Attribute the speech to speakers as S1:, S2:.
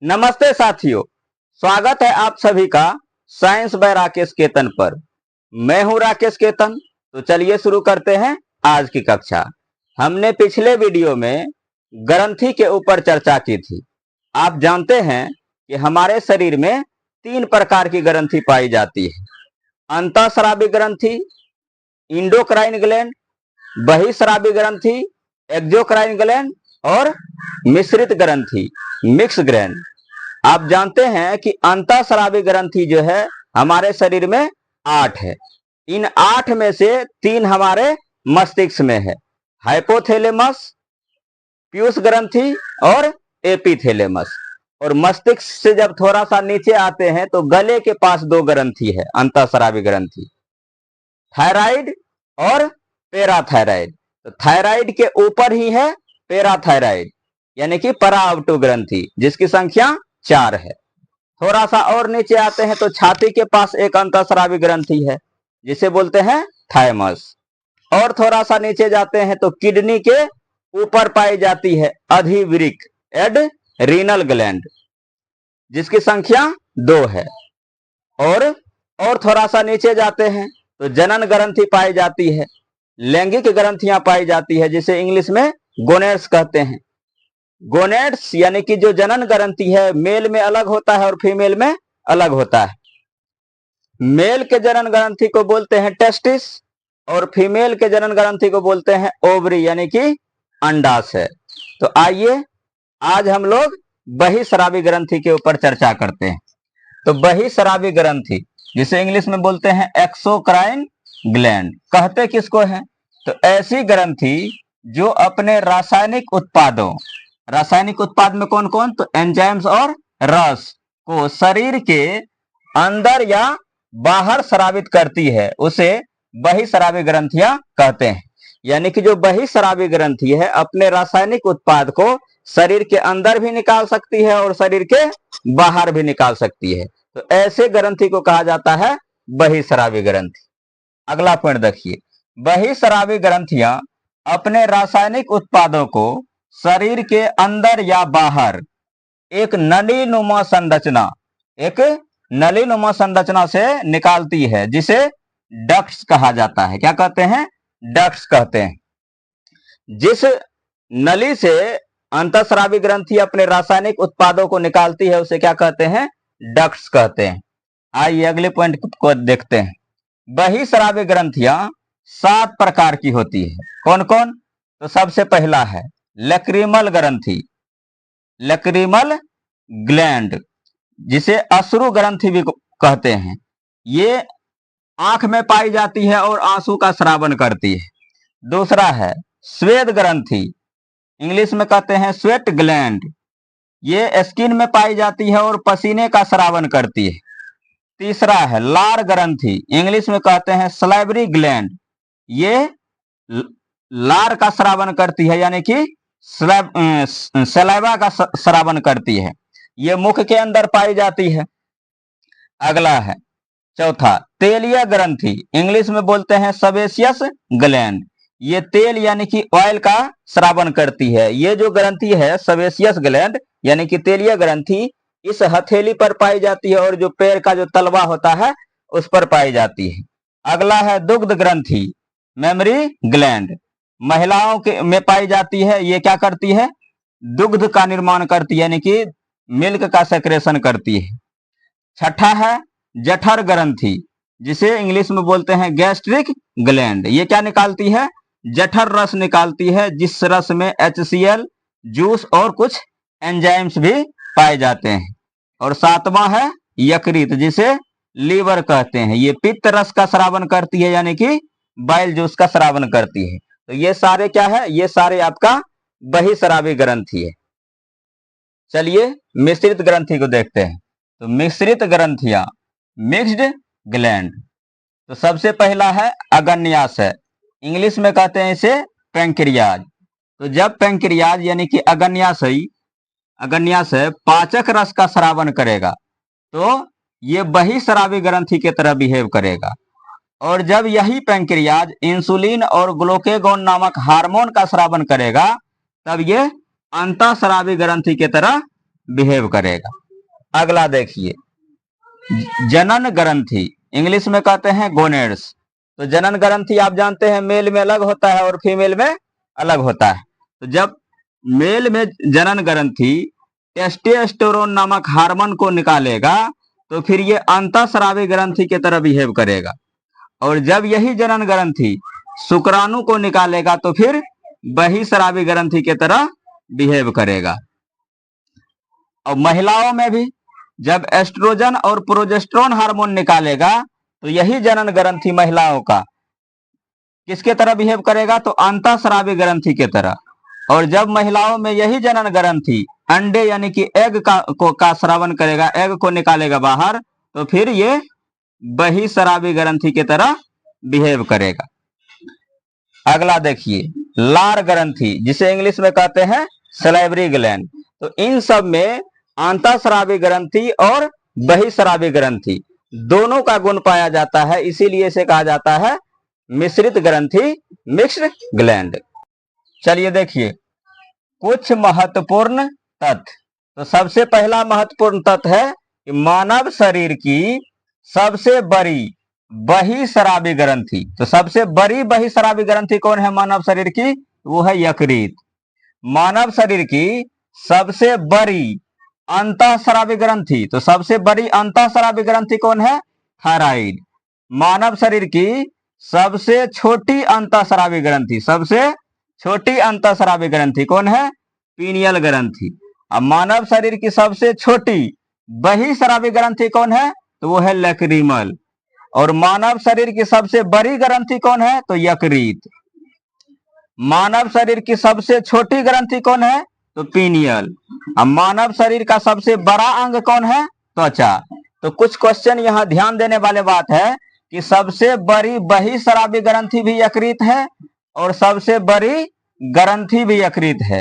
S1: नमस्ते साथियों, स्वागत है आप सभी का साइंस बाय राकेश केतन पर। मैं हूं राकेश केतन। तो चलिए शुरू करते हैं आज की कक्षा। हमने पिछले वीडियो में ग्रंथि के ऊपर चर्चा की थी। आप जानते हैं कि हमारे शरीर में 3 प्रकार की ग्रंथि पाई जाती है। अंतःस्रावी ग्रंथि, इंडोक्राइन ग्लैंड, बहिःस्रावी ग्रंथि, एक्सोक्राइन ग्लैंड और मिश्रित ग्रंथि, मिक्स ग्लैंड। आप जानते हैं कि अंतःस्रावी ग्रंथि जो है हमारे शरीर में 8 है। इन 8 में से 3 हमारे मस्तिष्क में है, हाइपोथैलेमस, पीयूष ग्रंथि और एपिथैलेमस। और मस्तिष्क से जब थोड़ा सा नीचे आते हैं तो गले के पास 2 ग्रंथि है, अंतःस्रावी ग्रंथि, थायराइड और पैराथायराइड। तो थायराइड के ऊपर ही है पैराथायराइड यानी कि पराअवटु ग्रंथि, जिसकी संख्या 4 है। थोड़ा सा और नीचे आते हैं तो छाती के पास एक अंतःस्रावी ग्रंथि है जिसे बोलते हैं थाइमस। और थोड़ा सा नीचे जाते हैं तो किडनी के ऊपर पाई जाती है अधिवृक्क एडरीनल ग्लैंड, जिसकी संख्या 2 है। और थोड़ा सा नीचे जाते हैं तो जनन ग्रंथि पाई जाती है, लैंगिक ग्रंथियां पाई जाती है जिसे इंग्लिश में गोनेड्स कहते हैं। गोनेड्स यानी कि जो जनन ग्रंथि है मेल में अलग होता है और फीमेल में अलग होता है। मेल के जनन ग्रंथि को बोलते हैं टेस्टिस और फीमेल के जनन ग्रंथि को बोलते हैं ओवरी यानी कि अंडाशय। तो आइए आज हम लोग बहिःस्रावी ग्रंथि के ऊपर चर्चा करते हैं। तो बहिःस्रावी ग्रंथि जिसे इंग्लिश में बोलते हैं एक्सोक्राइन ग्लैंड, कहते किसको है? तो ऐसी ग्रंथि जो अपने रासायनिक उत्पाद में कौन कौन? तो एंजाइम्स और रस को शरीर के अंदर या बाहर स्रावित करती है, उसे बहिःस्रावी ग्रंथियां कहते हैं। यानी कि जो बहिःस्रावी ग्रंथि है अपने रासायनिक उत्पाद को शरीर के अंदर भी निकाल सकती है और शरीर के बाहर भी निकाल सकती है। तो ऐसे ग्रंथि को कहा जाता है बहिःस्रावी ग्रंथि। अगला पॉइंट देखिए, बहिःस्रावी ग्रंथियां अपने रासायनिक उत्पादों को शरीर के अंदर या बाहर एक नलीनुमा संरचना से निकालती है जिसे डक्ट्स कहा जाता है। क्या कहते हैं? डक्ट्स कहते हैं। जिस नली से अंतःस्रावी ग्रंथि अपने रासायनिक उत्पादों को निकालती है उसे क्या कहते हैं? डक्ट्स कहते हैं। आइए अगले पॉइंट को देखते हैं। बहिःस्रावी ग्रंथियां 7 प्रकार की होती है। कौन कौन? तो सबसे पहला है लैक्रिमल ग्रंथि, लैक्रिमल ग्लैंड, जिसे अश्रु ग्रंथि भी कहते हैं। ये आंख में पाई जाती है और आंसू का स्रावन करती है। दूसरा है स्वेद ग्रंथि, इंग्लिश में कहते हैं स्वेट ग्लैंड, ये स्किन में पाई जाती है और पसीने का स्रावन करती है। तीसरा है लार ग्रंथि, इंग्लिश में कहते हैं सलाइवरी ग्लैंड, ये लार का स्रावन करती है यानी कि सलाइवा का स्रावन करती है। ये मुख के अंदर पाई जाती है। अगला है चौथा तेलीय ग्रंथि, इंग्लिश में बोलते हैं सेबेसियस ग्लैंड, ये तेल यानी कि ऑयल का स्रावन करती है। ये जो ग्रंथि है सेबेसियस ग्लैंड यानी कि तेलीय ग्रंथि इस हथेली पर पाई जाती है और जो पैर का जो तलवा होता है उस पर पाई जाती है। अगला है दुग्ध ग्रंथि, मेमरी ग्लैंड, महिलाओं के में पाई जाती है। ये क्या करती है? दुग्ध का निर्माण करती है यानी कि मिल्क का सेक्रेशन करती है। छठा है जठर ग्रंथि, जिसे इंग्लिश में बोलते हैं गैस्ट्रिक ग्लैंड, ये क्या निकालती है? जठर रस निकालती है, जिस रस में HCl, जूस और कुछ एंजाइम्स भी पाए जाते हैं। और सातवां है यकृत, जिसे लीवर कहते हैं, ये पित्त रस का स्रावन करती है यानी कि बाइल जूस का स्रावन करती है। तो ये सारे क्या है? ये सारे आपका बहिःस्रावी ग्रंथि है। चलिए मिश्रित ग्रंथि को देखते हैं। तो मिश्रित ग्रंथियां, मिक्स्ड ग्लैंड। तो सबसे पहला है अग्न्याशय, इंग्लिश में कहते हैं इसे पैंक्रियाज। तो जब पैंक्रियाज यानी कि अग्न्याशय पाचक रस का स्रावन करेगा तो ये बहिःस्रावी ग्रंथि की तरह बिहेव करेगा। और जब यही पैंक्रियाज इंसुलिन और ग्लूकागोन नामक हार्मोन का स्रावन करेगा तब ये अंतःस्रावी ग्रंथि की तरह बिहेव करेगा। अगला देखिए, जनन ग्रंथि, इंग्लिश में कहते हैं गोनेड्स। तो जनन ग्रंथि आप जानते हैं मेल में अलग होता है और फीमेल में अलग होता है। तो जब मेल में जनन ग्रंथि टेस्टोस्टेरोन नामक हार्मोन को निकालेगा तो फिर ये अंतःस्रावी ग्रंथि की तरह बिहेव करेगा, और जब यही जनन ग्रंथि शुक्राणु को निकालेगा तो फिर बहिस्रावी ग्रंथि की तरह बिहेव करेगा। और महिलाओं में भी जब एस्ट्रोजन और प्रोजेस्टेरोन हार्मोन निकालेगा तो यही जनन ग्रंथि महिलाओं का किसके तरह बिहेव करेगा, तो अंतःस्रावी ग्रंथि की तरह। और जब महिलाओं में यही जनन ग्रंथि अंडे यानी कि एग का स्रावन करेगा, एग को निकालेगा बाहर, तो फिर ये बहिस्रावी ग्रंथि की तरह बिहेव करेगा। अगला देखिए, लार ग्रंथि, जिसे इंग्लिश में कहते हैं सलाइवरी ग्लैंड। तो इन सब में अंतःस्रावी ग्रंथि और बहिस्रावी ग्रंथि दोनों का गुण पाया जाता है, इसीलिए इसे कहा जाता है मिश्रित ग्रंथि, मिक्स्ड ग्लैंड। चलिए देखिए कुछ महत्वपूर्ण तथ्य। तो सबसे पहला महत्वपूर्ण तथ्य है कि मानव शरीर की सबसे बड़ी बहिस्रावी ग्रंथि, तो सबसे बड़ी बहिस्रावी ग्रंथि कौन है मानव शरीर की, वो है यकृत। मानव शरीर की सबसे बड़ी अंतःस्रावी ग्रंथि, तो सबसे बड़ी अंतःस्रावी ग्रंथि कौन है, थायराइड। मानव शरीर की सबसे छोटी अंतःस्रावी ग्रंथि, सबसे छोटी अंतःस्रावी ग्रंथि कौन है, पीनियल ग्रंथि। अब मानव शरीर की सबसे छोटी बहिस्रावी ग्रंथि कौन है, तो वो है लैक्रिमल। और मानव शरीर की सबसे बड़ी ग्रंथि कौन है, तो यकृत। मानव शरीर की सबसे छोटी ग्रंथि कौन है, तो पीनियल। अब मानव शरीर का सबसे बड़ा अंग कौन है, त्वचा। तो कुछ क्वेश्चन यहाँ ध्यान देने वाले बात है कि सबसे बड़ी बहिस्रावी ग्रंथि भी यकृत है और सबसे बड़ी ग्रंथि भी यकृत है।